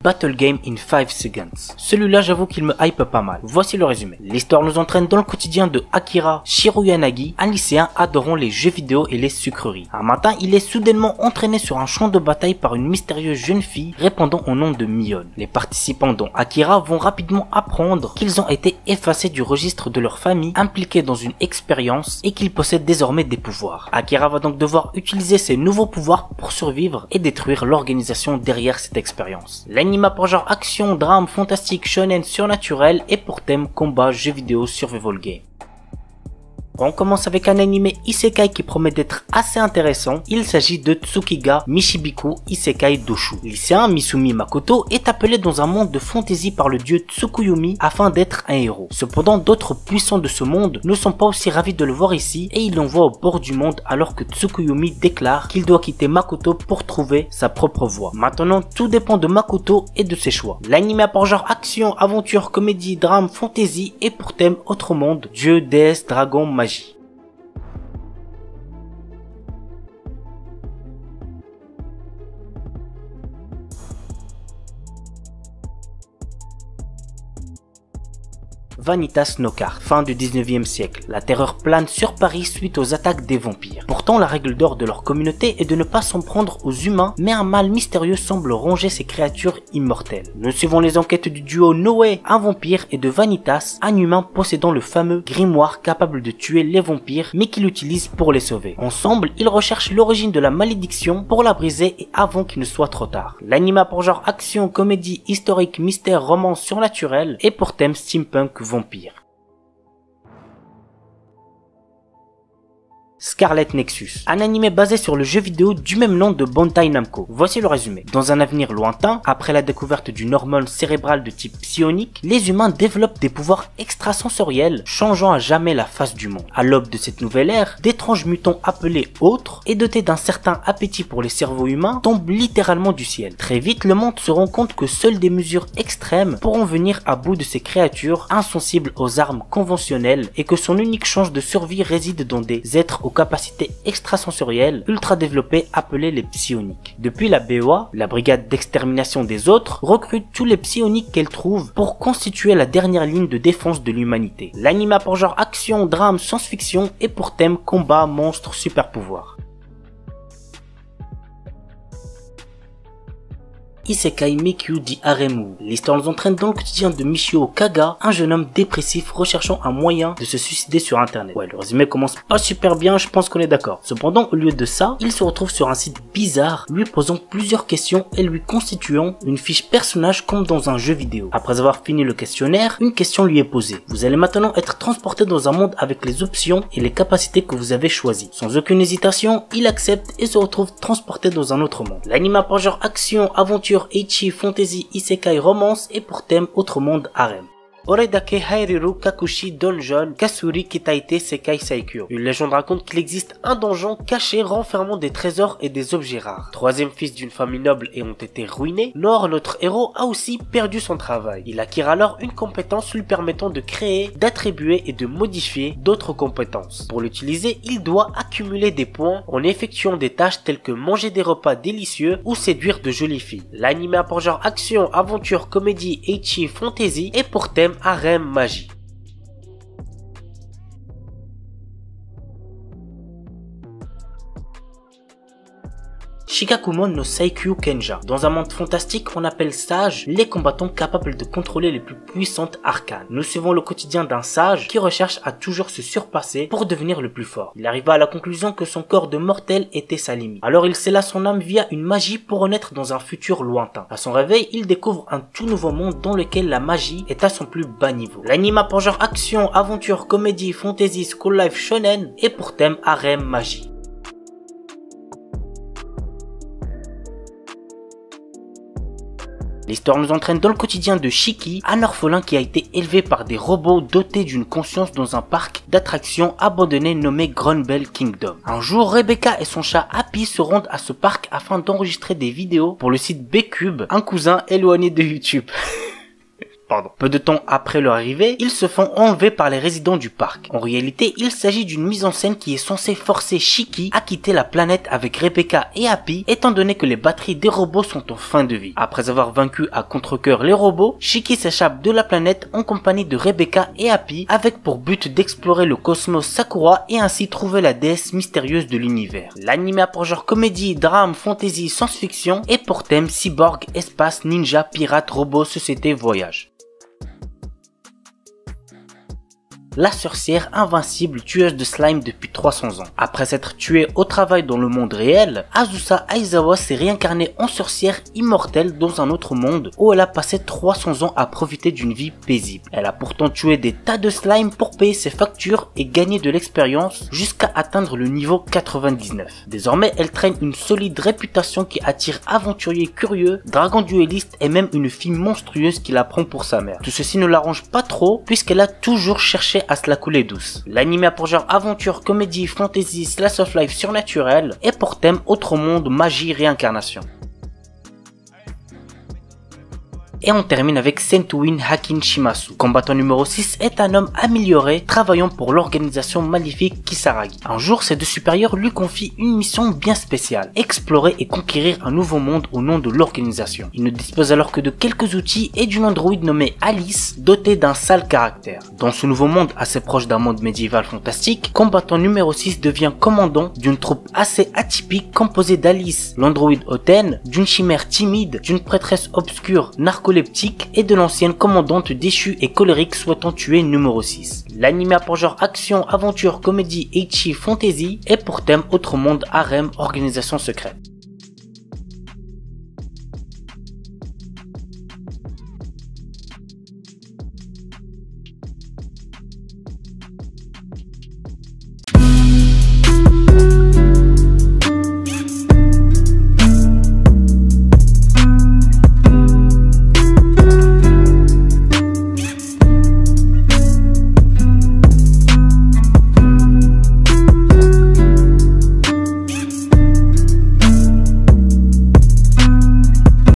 Battle Game in 5 Seconds. Celui-là, j'avoue qu'il me hype pas mal. Voici le résumé. L'histoire nous entraîne dans le quotidien de Akira Shiroyanagi, un lycéen adorant les jeux vidéo et les sucreries. Un matin, il est soudainement entraîné sur un champ de bataille par une mystérieuse jeune fille répondant au nom de Mion. Les participants dont Akira vont rapidement apprendre qu'ils ont été effacés du registre de leur famille, impliqués dans une expérience et qu'ils possèdent désormais des pouvoirs. Akira va donc devoir utiliser ses nouveaux pouvoirs pour survivre et détruire l'organisation derrière cette expérience. L'anime a pour genre action, drame, fantastique, shonen, surnaturel et pour thème combat, jeux vidéo, survival game. On commence avec un animé isekai qui promet d'être assez intéressant. Il s'agit de Tsukiga Mishibiku Isekai Doshu. Lycéen Misumi Makoto est appelé dans un monde de fantasy par le dieu Tsukuyomi afin d'être un héros. Cependant, d'autres puissants de ce monde ne sont pas aussi ravis de le voir ici et ils l'envoient au bord du monde alors que Tsukuyomi déclare qu'il doit quitter Makoto pour trouver sa propre voie. Maintenant, tout dépend de Makoto et de ses choix. L'anime a pour genre action, aventure, comédie, drame, fantasy et pour thème autre monde, dieu, déesse, dragon, magie. Vanitas Knockout, fin du 19e siècle. La terreur plane sur Paris suite aux attaques des vampires. Pourtant, la règle d'or de leur communauté est de ne pas s'en prendre aux humains, mais un mal mystérieux semble ronger ces créatures immortelles. Nous suivons les enquêtes du duo Noé, un vampire, et de Vanitas, un humain possédant le fameux grimoire capable de tuer les vampires, mais qu'il utilise pour les sauver. Ensemble, ils recherchent l'origine de la malédiction pour la briser et avant qu'il ne soit trop tard. L'anime a pour genre action, comédie, historique, mystère, romance, surnaturel et pour thème steampunk vampire. Scarlet Nexus, un animé basé sur le jeu vidéo du même nom de Bandai Namco. Voici le résumé. Dans un avenir lointain, après la découverte d'une hormone cérébrale de type psionique, les humains développent des pouvoirs extrasensoriels, changeant à jamais la face du monde. À l'aube de cette nouvelle ère, d'étranges mutants appelés autres et dotés d'un certain appétit pour les cerveaux humains tombent littéralement du ciel. Très vite, le monde se rend compte que seules des mesures extrêmes pourront venir à bout de ces créatures insensibles aux armes conventionnelles et que son unique chance de survie réside dans des êtres aux capacités extrasensorielles ultra développées appelées les psioniques. Depuis, la BOA, la brigade d'extermination des autres, recrute tous les psioniques qu'elle trouve pour constituer la dernière ligne de défense de l'humanité. L'anime a pour genre action, drame, science-fiction et pour thème combat, monstres, super pouvoirs. Isekai Mikyu di Haremu. L'histoire nous entraîne dans le quotidien de Michio Kaga, un jeune homme dépressif recherchant un moyen de se suicider sur internet. Ouais, le résumé commence pas super bien, je pense qu'on est d'accord. Cependant, au lieu de ça, il se retrouve sur un site bizarre, lui posant plusieurs questions et lui constituant une fiche personnage comme dans un jeu vidéo. Après avoir fini le questionnaire, une question lui est posée. Vous allez maintenant être transporté dans un monde avec les options et les capacités que vous avez choisies. Sans aucune hésitation, il accepte et se retrouve transporté dans un autre monde. L'anime a pour genre action, aventure, ecchi, fantasy, isekai, romance et pour thème autre monde harem. Oredake Hairiru Kakushi Donjon Kasuri Kitaite Sekai Saikyo. Une légende raconte qu'il existe un donjon caché renfermant des trésors et des objets rares. Troisième fils d'une famille noble et ont été ruinés, Nor, notre héros, a aussi perdu son travail. Il acquiert alors une compétence lui permettant de créer, d'attribuer et de modifier d'autres compétences. Pour l'utiliser, il doit accumuler des points en effectuant des tâches telles que manger des repas délicieux ou séduire de jolies filles. L'anime a pour genre action, aventure, comédie, ecchi, fantasy et pour thème harem magie. Shikakumon no Saikyu Kenja. Dans un monde fantastique, on appelle sages les combattants capables de contrôler les plus puissantes arcanes. Nous suivons le quotidien d'un sage qui recherche à toujours se surpasser pour devenir le plus fort. Il arriva à la conclusion que son corps de mortel était sa limite. Alors il scella son âme via une magie pour renaître dans un futur lointain. À son réveil, il découvre un tout nouveau monde dans lequel la magie est à son plus bas niveau. L'anime a pour genre action, aventure, comédie, fantasy, school life, shonen et pour thème harem magie. L'histoire nous entraîne dans le quotidien de Shiki, un orphelin qui a été élevé par des robots dotés d'une conscience dans un parc d'attractions abandonné nommé Grunbell Kingdom. Un jour, Rebecca et son chat Happy se rendent à ce parc afin d'enregistrer des vidéos pour le site B-Cube, un cousin éloigné de YouTube. Peu de temps après leur arrivée, ils se font enlever par les résidents du parc. En réalité, il s'agit d'une mise en scène qui est censée forcer Shiki à quitter la planète avec Rebecca et Happy, étant donné que les batteries des robots sont en fin de vie. Après avoir vaincu à contre-cœur les robots, Shiki s'échappe de la planète en compagnie de Rebecca et Happy, avec pour but d'explorer le cosmos Sakura et ainsi trouver la déesse mystérieuse de l'univers. L'anime a pour genre comédie, drame, fantasy, science-fiction et pour thème cyborg, espace, ninja, pirate, robot, société, voyage. La sorcière invincible tueuse de slime depuis 300 ans. Après s'être tuée au travail dans le monde réel, Azusa Aizawa s'est réincarnée en sorcière immortelle dans un autre monde où elle a passé 300 ans à profiter d'une vie paisible. Elle a pourtant tué des tas de slime pour payer ses factures et gagner de l'expérience jusqu'à atteindre le niveau 99. Désormais, elle traîne une solide réputation qui attire aventuriers curieux, dragons duellistes et même une fille monstrueuse qui la prend pour sa mère. Tout ceci ne l'arrange pas trop puisqu'elle a toujours cherché à se la couler douce. L'anime a pour genre aventure, comédie, fantasy, slice of life surnaturel et pour thème autre monde, magie, réincarnation. Et on termine avec Sentuin Hakin Shimasu. Combattant numéro 6 est un homme amélioré travaillant pour l'organisation maléfique Kisaragi. Un jour, ses deux supérieurs lui confient une mission bien spéciale, explorer et conquérir un nouveau monde au nom de l'organisation. Il ne dispose alors que de quelques outils et d'une androïde nommée Alice, dotée d'un sale caractère. Dans ce nouveau monde assez proche d'un monde médiéval fantastique, combattant numéro 6 devient commandant d'une troupe assez atypique composée d'Alice, l'androïde hautaine, d'une chimère timide, d'une prêtresse obscure, narcoleptique et de l'ancienne commandante déchue et colérique souhaitant tuer numéro 6. L'anime a pour genre action, aventure, comédie, ecchi, fantasy et pour thème autre monde, harem, organisation secrète.